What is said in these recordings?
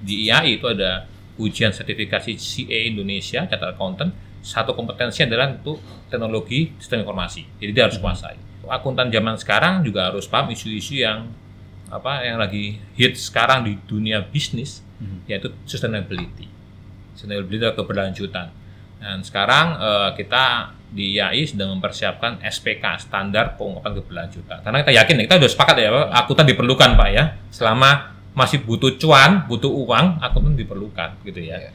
Di IAI itu ada ujian sertifikasi CA Indonesia, Chartered Accountant. Satu kompetensi adalah untuk teknologi sistem informasi. Jadi dia harus kuasai. Akuntan zaman sekarang juga harus paham isu-isu yang lagi hit sekarang di dunia bisnis, yaitu sustainability. Sustainability atau keberlanjutan. Dan sekarang kita di IAI sedang mempersiapkan SPK, standar pengungkapan keberlanjutan. Karena kita yakin, kita sudah sepakat ya, akuntan diperlukan Pak ya. Selama masih butuh cuan, butuh uang, akuntan diperlukan gitu ya.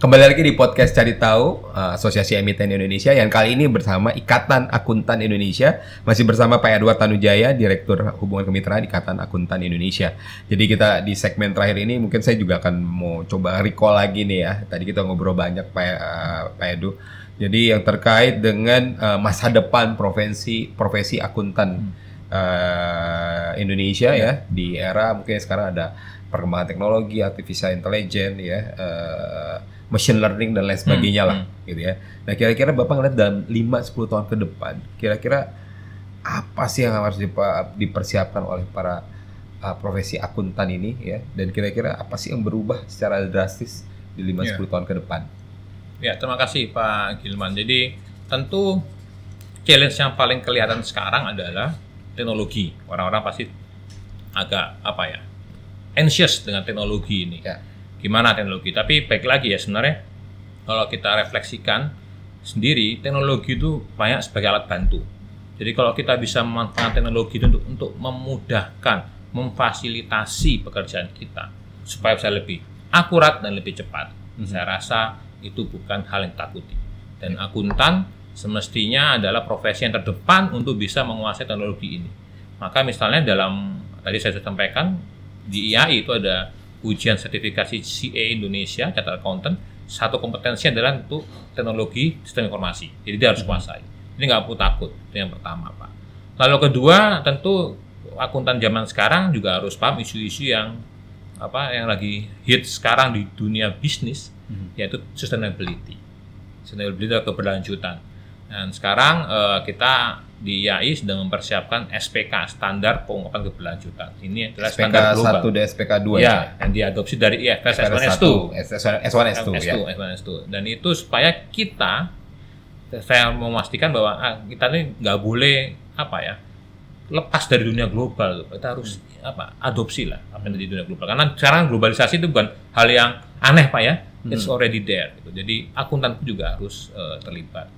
Kembali lagi di podcast Cari Tahu Asosiasi Emiten Indonesia yang kali ini bersama Ikatan Akuntan Indonesia, masih bersama Pak Edward Tanujaya, Direktur Hubungan Kemitraan Ikatan Akuntan Indonesia. Jadi kita di segmen terakhir ini mungkin saya juga akan mau coba recall lagi nih ya. Tadi kita ngobrol banyak Pak Edu. Jadi yang terkait dengan masa depan profesi akuntan Indonesia ya di era mungkin sekarang ada perkembangan teknologi, artificial intelligence ya. Machine learning dan lain sebagainya lah gitu ya. Nah kira-kira Bapak ngeliat dalam 5-10 tahun ke depan kira-kira apa sih yang harus dipersiapkan oleh para profesi akuntan ini ya, dan kira-kira apa sih yang berubah secara drastis di 5-10 tahun ke depan? Ya, terima kasih Pak Gilman. Jadi tentu challenge yang paling kelihatan sekarang adalah teknologi. Orang-orang pasti agak anxious dengan teknologi ini. Ya. Gimana teknologi? Tapi baik lagi ya, sebenarnya kalau kita refleksikan sendiri, teknologi itu banyak sebagai alat bantu. Jadi kalau kita bisa memanfaatkan teknologi itu untuk memudahkan, memfasilitasi pekerjaan kita supaya bisa lebih akurat dan lebih cepat, saya rasa itu bukan hal yang takuti. Dan akuntan semestinya adalah profesi yang terdepan untuk bisa menguasai teknologi ini. Maka misalnya tadi saya sudah sampaikan, di IAI itu ada ujian sertifikasi CA Indonesia, Chartered Accountant. Satu kompetensi adalah untuk teknologi sistem informasi. Jadi dia harus kuasai. Ini nggak perlu takut. Itu yang pertama, Pak. Lalu kedua, tentu akuntan zaman sekarang juga harus paham isu-isu yang lagi hit sekarang di dunia bisnis, yaitu sustainability. Sustainability atau keberlanjutan. Dan sekarang kita di IAI sedang mempersiapkan SPK, standar pengungkapan keberlanjutan. Ini adalah SPK standar global. SPK 1 dan SPK 2 ya, yang diadopsi dari IFRS S1, S1, S2. Dan itu supaya saya memastikan bahwa kita ini nggak boleh lepas dari dunia global. Kita harus adopsi lah apa yang di dunia global. Karena sekarang globalisasi itu bukan hal yang aneh Pak ya, it's already there. Gitu. Jadi akuntan juga harus terlibat.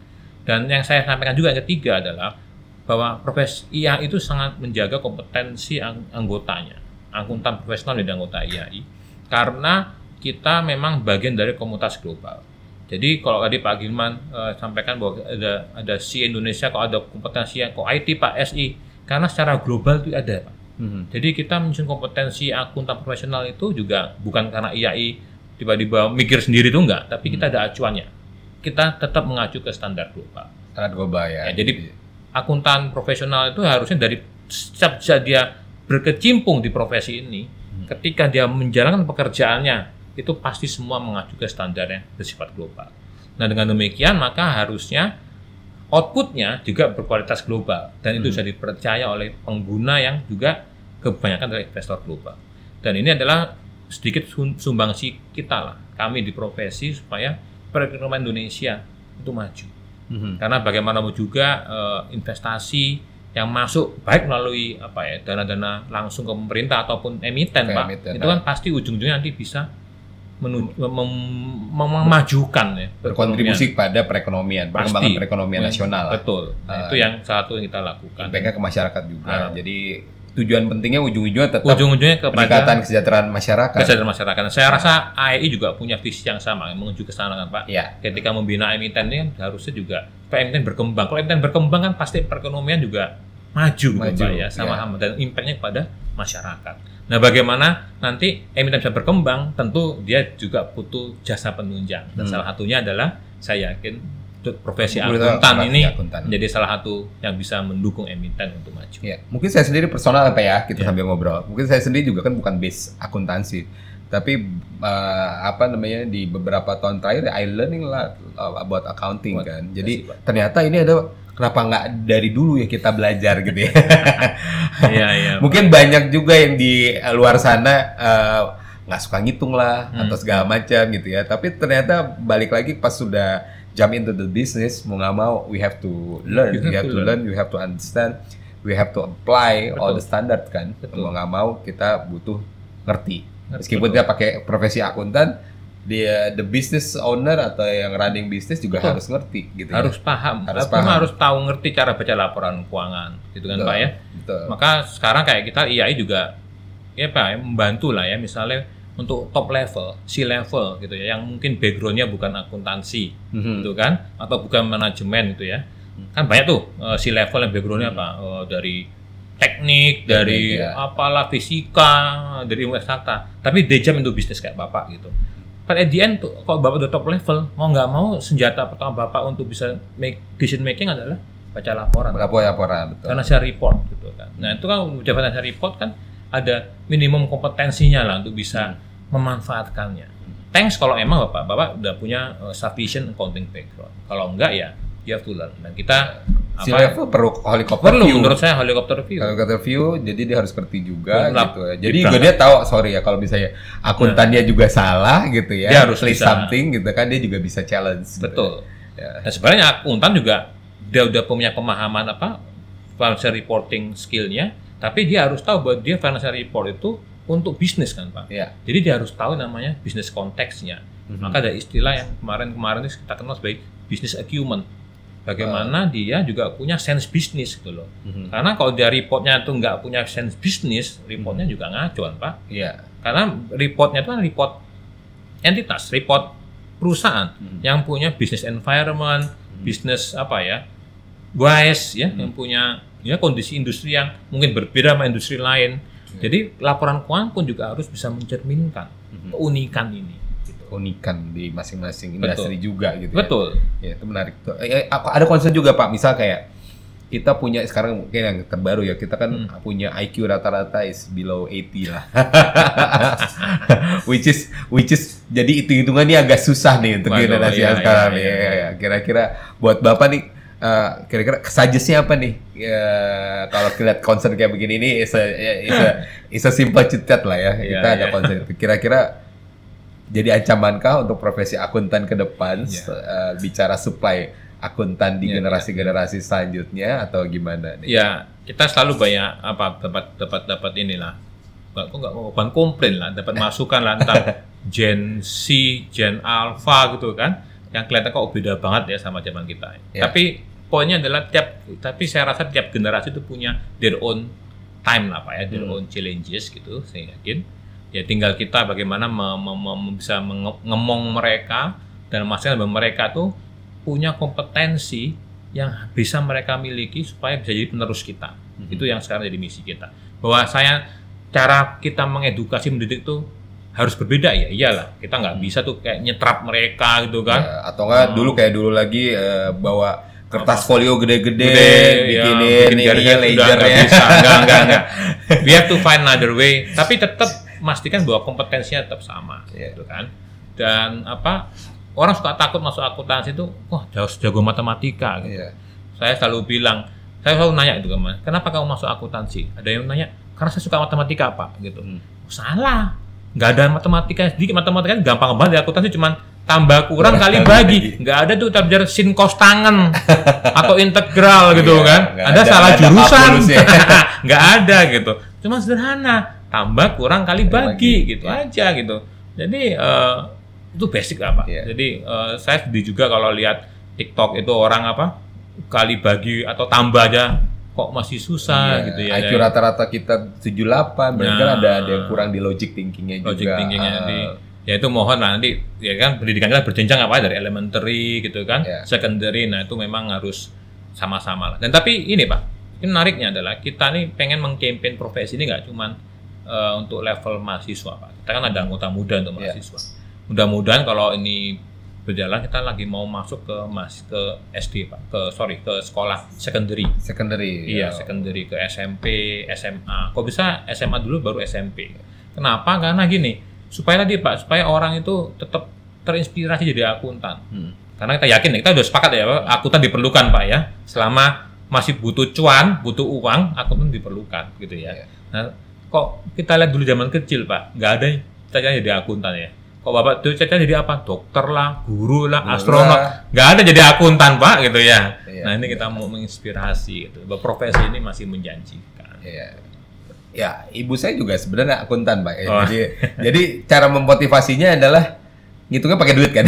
Dan yang saya sampaikan juga yang ketiga adalah bahwa profesi IAI itu sangat menjaga kompetensi anggotanya, akuntan profesional di anggota IAI, karena kita memang bagian dari komunitas global. Jadi kalau tadi Pak Gilman sampaikan bahwa ada CA Indonesia, kalau ada kompetensi yang IT Pak SI, karena secara global itu ada Pak. Jadi kita menyusun kompetensi akuntan profesional itu juga bukan karena IAI tiba-tiba mikir sendiri itu enggak, tapi kita ada acuannya. Kita tetap mengacu ke standar global. Standar global ya. Jadi akuntan profesional itu harusnya dari sejak dia berkecimpung di profesi ini, ketika dia menjalankan pekerjaannya, itu pasti semua mengacu ke standar yang bersifat global. Nah dengan demikian maka harusnya outputnya juga berkualitas global, dan itu bisa dipercaya oleh pengguna yang juga kebanyakan dari investor global. Dan ini adalah sedikit sumbangsi kita lah, kami di profesi supaya perekonomian Indonesia itu maju. Karena bagaimanapun juga investasi yang masuk baik melalui dana-dana langsung ke pemerintah ataupun emiten Pak, itu kan pasti ujung-ujungnya nanti bisa memajukan ya, berkontribusi pada perekonomian, perkembangan perekonomian nasional. Betul. Nah, itu yang satu yang kita lakukan. Impact-nya ke masyarakat juga. Jadi tujuan pentingnya ujung-ujungnya tetap kepada peningkatan kesejahteraan masyarakat. Saya rasa IAI juga punya visi yang sama, menuju ke sana kan Pak. Ya. Ketika membina emiten ini harusnya juga emiten berkembang. Kalau emiten berkembang kan pasti perekonomian juga maju. Pak ya, sama-sama dan impact-nya kepada masyarakat. Nah, bagaimana nanti emiten bisa berkembang? Tentu dia juga butuh jasa penunjang. Dan salah satunya adalah saya yakin profesi akuntan ini menjadi salah satu yang bisa mendukung emiten untuk maju. Ya, mungkin saya sendiri personal Pak ya, kita sambil ngobrol. Mungkin saya sendiri juga kan bukan base akuntansi, tapi di beberapa tahun terakhir I learning lah about accounting kan. Jadi ternyata ini ada kenapa nggak dari dulu ya kita belajar gitu ya. Iya. Mungkin banyak juga yang di luar sana nggak suka ngitung lah atau segala macam gitu ya. Tapi ternyata balik lagi pas sudah jump into the business, mau nggak mau we have to learn, we have to understand, we have to apply all the standard kan. Mau nggak mau kita butuh ngerti. Meskipun dia pakai profesi akuntan, dia the business owner atau yang running bisnis juga harus ngerti gitu. Harus paham. Harus tahu ngerti cara baca laporan keuangan, gitu kan Pak ya. Betul. Maka sekarang kayak kita IAI juga ya Pak ya, membantu lah ya, misalnya untuk top level, C-level gitu ya, yang mungkin background-nya bukan akuntansi gitu kan, atau bukan manajemen gitu ya. Kan banyak tuh C-level yang background-nya apa? Dari teknik, dari apalah fisika, dari ilmu eksakta, tapi they jump into bisnis kayak Bapak gitu. But at the end tuh, kalau Bapak udah top level, mau nggak mau senjata pertama Bapak untuk bisa make decision making adalah baca laporan. Laporan, betul. Financial report gitu kan. Nah, itu kan udah financial report kan ada minimum kompetensinya lah untuk bisa memanfaatkannya. Thanks kalau emang Bapak udah punya sufficient accounting background. Kalau enggak ya you have to learn. Dan kita C-level perlu helikopter view. Menurut saya helikopter view. Helikopter view, jadi dia harus ngerti juga gitu. Jadi dia tahu, sorry ya kalau misalnya akuntannya juga salah gitu ya. Dia harus play bisa something gitu kan, dia juga bisa challenge. Betul. Gitu. Ya. Dan sebenarnya akuntan juga dia udah punya pemahaman financial reporting skill-nya, tapi dia harus tahu bahwa dia financial report itu untuk bisnis kan Pak. Ya. Jadi dia harus tahu namanya bisnis konteksnya. Maka ada istilah yang kemarin kita kenal sebagai business acumen. Bagaimana dia juga punya sense bisnis gitu loh. Karena kalau dia reportnya tuh nggak punya sense bisnis, reportnya juga ngaco kan Pak. Iya. Karena reportnya itu kan report entitas, report perusahaan yang punya business environment, business wise ya, yang punya kondisi industri yang mungkin berbeda sama industri lain. Jadi laporan keuangan pun juga harus bisa mencerminkan keunikan ini. Unikan di masing-masing industri juga gitu. Betul. Ya, itu menarik. Ada concern juga Pak, misal kayak kita punya sekarang mungkin yang terbaru ya, kita kan punya IQ rata-rata is below 80 lah. which is jadi hitung-hitungannya agak susah nih untuk generasi sekarang nih. Ya. Kira-kira buat Bapak nih kira-kira suggest-nya apa nih? Kalau lihat concern kayak begini ini is a simple chit-chat lah ya. Kita ada concern. Kira-kira jadi ancamankah untuk profesi akuntan ke depan bicara supply akuntan di generasi-generasi selanjutnya atau gimana nih? Ya, kita selalu banyak dapat inilah. Bukan komplain lah, dapat masukan lah tentang Gen Z, Gen Alpha gitu kan. Yang kelihatan kok beda banget ya sama zaman kita. Tapi poinnya adalah tapi saya rasa tiap generasi itu punya their own time lah Pak ya, their own challenges gitu, saya yakin. Ya tinggal kita bagaimana bisa ngemong mereka dan memastikan bahwa mereka tuh punya kompetensi yang bisa mereka miliki supaya bisa jadi penerus kita. Itu yang sekarang jadi misi kita. Bahwa cara kita mengedukasi mendidik tuh harus berbeda ya, iyalah. Kita nggak bisa tuh kayak nyetrap mereka gitu kan. Ya, atau nggak dulu lagi bawa kertas folio gede-gede, bikin lasernya. Enggak. We have to find another way. Tapi tetap pastikan bahwa kompetensinya tetap sama, gitu kan. Dan orang suka takut masuk akuntansi itu, wah jago matematika. Gitu. Saya selalu nanya itu kan, kenapa kamu masuk akuntansi? Ada yang nanya, karena saya suka matematika Pak, gitu. Salah, nggak ada matematika sedikit, matematika gampang banget di akuntansi, cuman tambah kurang kali bagi, nggak ada tuh belajar sin cos tangan atau integral gitu kan. Ada salah jurusan, nggak ada gitu. Cuma sederhana. Tambah kurang kali bagi gitu aja gitu. Jadi itu basic lah Pak. Jadi saya sedih juga kalau lihat TikTok itu orang kali bagi atau tambah aja kok masih susah gitu ya. IQ rata-rata kita 78, berarti kan ada yang kurang di logic thinkingnya juga. Logic thinkingnya ya itu mohon lah nanti ya kan pendidikan kita berjenjang dari elementary gitu kan, secondary. Nah itu memang harus sama-sama lah. Dan tapi ini Pak, ini menariknya adalah kita nih pengen meng-campaign profesi ini nggak cuman untuk level mahasiswa Pak. Kita kan ada anggota muda untuk mahasiswa. Mudah-mudahan kalau ini berjalan kita lagi mau masuk ke SD Pak, ke sekolah secondary. Iya, secondary ke SMP, SMA. Kok bisa SMA dulu baru SMP? Kenapa? Karena gini, supaya orang itu tetap terinspirasi jadi akuntan. Karena kita yakin, kita udah sepakat ya, Pak, akuntan diperlukan Pak ya. Selama masih butuh cuan, butuh uang, akuntan diperlukan gitu ya. Nah, kok kita lihat dulu zaman kecil Pak, nggak ada cita-cita jadi akuntan ya. Kok Bapak tuh cita-cita jadi apa? Dokter lah, guru lah, astronot. Nggak ada jadi akuntan Pak gitu ya. Nah ini kita mau menginspirasi gitu, bahwa profesi ini masih menjanjikan. Ya, ibu saya juga sebenarnya akuntan Pak. Jadi cara memotivasinya adalah ngitungnya pakai duit kan.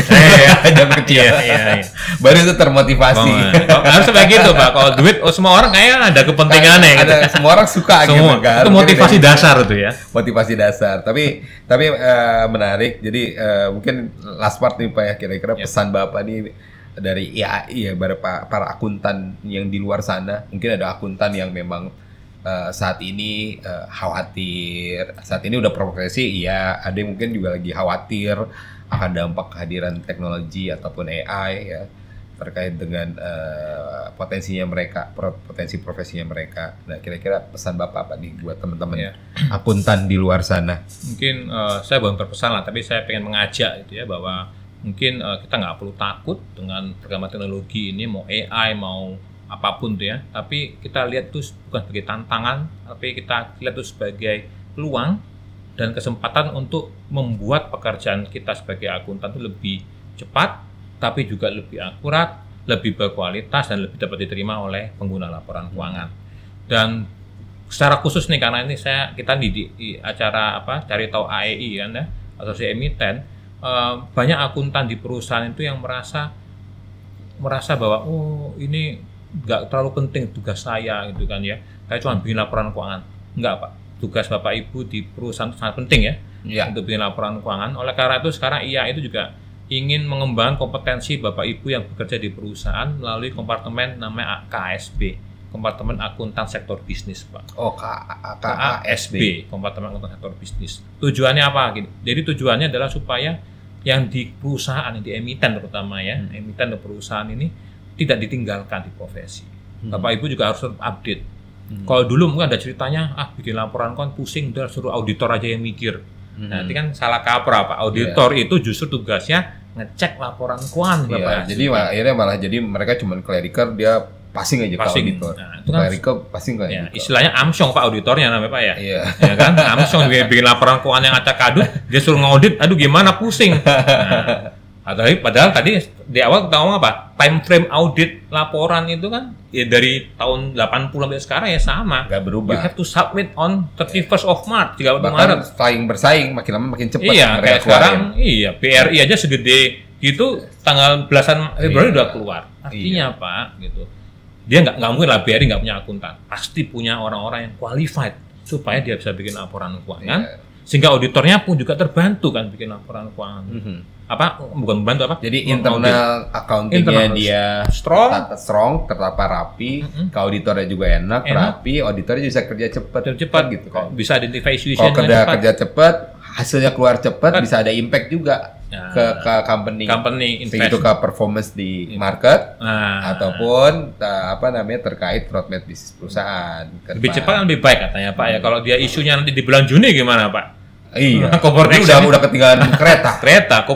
Jam kecil. Iya. Baru itu termotivasi. Harus seperti gitu Pak. Kalau duit, semua orang kayaknya ada kepentingannya. Ada gitu. Semua orang suka semua, gitu kan. Itu motivasi dasar itu ya. Motivasi dasar. Tapi menarik. Jadi mungkin last part nih Pak ya, kira-kira pesan Bapak nih dari IAI ya, para akuntan yang di luar sana. Mungkin ada akuntan yang memang saat ini khawatir, saat ini udah profesi, iya, ada yang mungkin juga lagi khawatir akan dampak kehadiran teknologi ataupun AI ya, terkait dengan potensi profesinya mereka. Nah, kira-kira pesan Bapak apa nih buat teman-teman akuntan di luar sana? Mungkin saya belum berpesan lah, tapi saya pengen mengajak gitu ya, bahwa mungkin kita nggak perlu takut dengan perkembangan teknologi ini, mau AI, mau apapun tuh ya, tapi kita lihat tuh bukan sebagai tantangan, tapi kita lihat tuh sebagai peluang dan kesempatan untuk membuat pekerjaan kita sebagai akuntan itu lebih cepat, tapi juga lebih akurat, lebih berkualitas, dan lebih dapat diterima oleh pengguna laporan keuangan. Dan secara khusus nih, karena ini kita di acara Cari Tahu AEI kan ya, Asosiasi Emiten, banyak akuntan di perusahaan itu yang merasa bahwa ini nggak terlalu penting tugas saya gitu kan ya, kayak cuma bikin laporan keuangan. Enggak Pak, tugas Bapak Ibu di perusahaan itu sangat penting ya, untuk bikin laporan keuangan. Oleh karena itu sekarang IAI itu juga ingin mengembangkan kompetensi Bapak Ibu yang bekerja di perusahaan melalui kompartemen namanya KASB, Kompartemen Akuntan Sektor Bisnis Pak. KASB, Kompartemen Akuntan Sektor Bisnis. Tujuannya apa? Jadi tujuannya adalah supaya yang di perusahaan, di emiten terutama ya, emiten dan perusahaan ini tidak ditinggalkan di profesi. Bapak Ibu juga harus update. Kalau dulu mungkin ada ceritanya, bikin laporan kan pusing, udah suruh auditor aja yang mikir. Nah, itu kan salah kaprah Pak. Auditor itu justru tugasnya ngecek laporan keuangan Bapak. Jadi akhirnya malah jadi mereka cuma clerical, dia passing aja ke auditor. Nah, itu kan clerical passing ke auditor. Istilahnya amsyong Pak auditornya namanya Pak ya. Ya kan? Amsyong bikin laporan keuangan yang acak-adut, dia suruh ngaudit, aduh gimana pusing. Padahal tadi di awal kita ngomong apa? Time frame audit laporan itu kan ya dari tahun 80 sampai sekarang ya sama. Nggak berubah. You have to submit on 31st of March, 31 Maret. Maret. Bersaing, makin lama makin cepat. Iya, kayak sekarang, BRI aja segede gitu, tanggal belasan Februari udah keluar. Artinya apa? Gitu. Dia nggak mungkin lah BRI nggak punya akuntan. Pasti punya orang-orang yang qualified supaya dia bisa bikin laporan keuangan. Sehingga auditornya pun juga terbantu kan bikin laporan keuangan. Bukan membantu apa? Jadi internal accounting-nya dia strong, tertata rapi, ke auditornya juga enak, rapi, auditornya bisa kerja cepat gitu kan. Bisa identify isu-isunya cepat. Kalau kerja cepat, hasilnya keluar cepat, bisa ada impact juga ke company itu ke performance di market ataupun terkait roadmap bisnis perusahaan. Lebih cepat lebih baik katanya Pak ya. Kalau dia isunya nanti di bulan Juni gimana Pak? Iya. Udah ketinggalan kereta.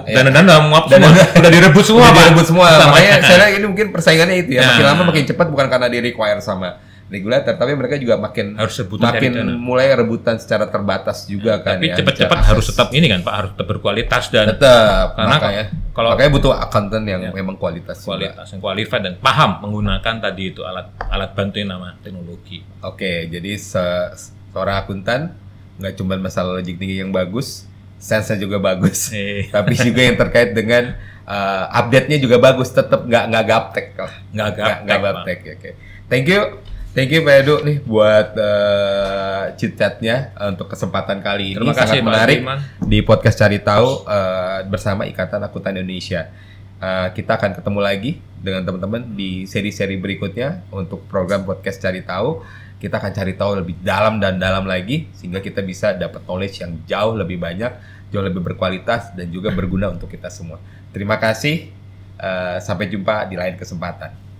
Dan udah direbut semua Pak. Makanya saya ini mungkin persaingannya itu ya. Makin lama makin cepat, bukan karena di require sama regulator, tapi mereka juga makin mulai rebutan secara terbatas juga kan. Tapi cepat-cepat harus tetap ini kan Pak, harus tetap berkualitas dan karena makanya butuh akuntan yang memang kualitas yang qualified dan paham menggunakan tadi itu alat bantu yang nama teknologi. Oke, jadi seorang akuntan nggak cuma masalah logic thinking yang bagus, sense-nya juga bagus, tapi juga yang terkait dengan update-nya juga bagus, tetap nggak gaptek lah. Nggak gaptek. Oke. Thank you Pak Edu nih buat chit-chatnya untuk kesempatan kali ini. Terima kasih, sangat menarik di podcast Cari Tahu bersama Ikatan Akuntan Indonesia. Kita akan ketemu lagi dengan teman-teman di seri-seri berikutnya untuk program podcast Cari Tahu. Kita akan cari tahu lebih dalam dan dalam lagi sehingga kita bisa dapat knowledge yang jauh lebih banyak, jauh lebih berkualitas dan juga berguna untuk kita semua. Terima kasih. Sampai jumpa di lain kesempatan.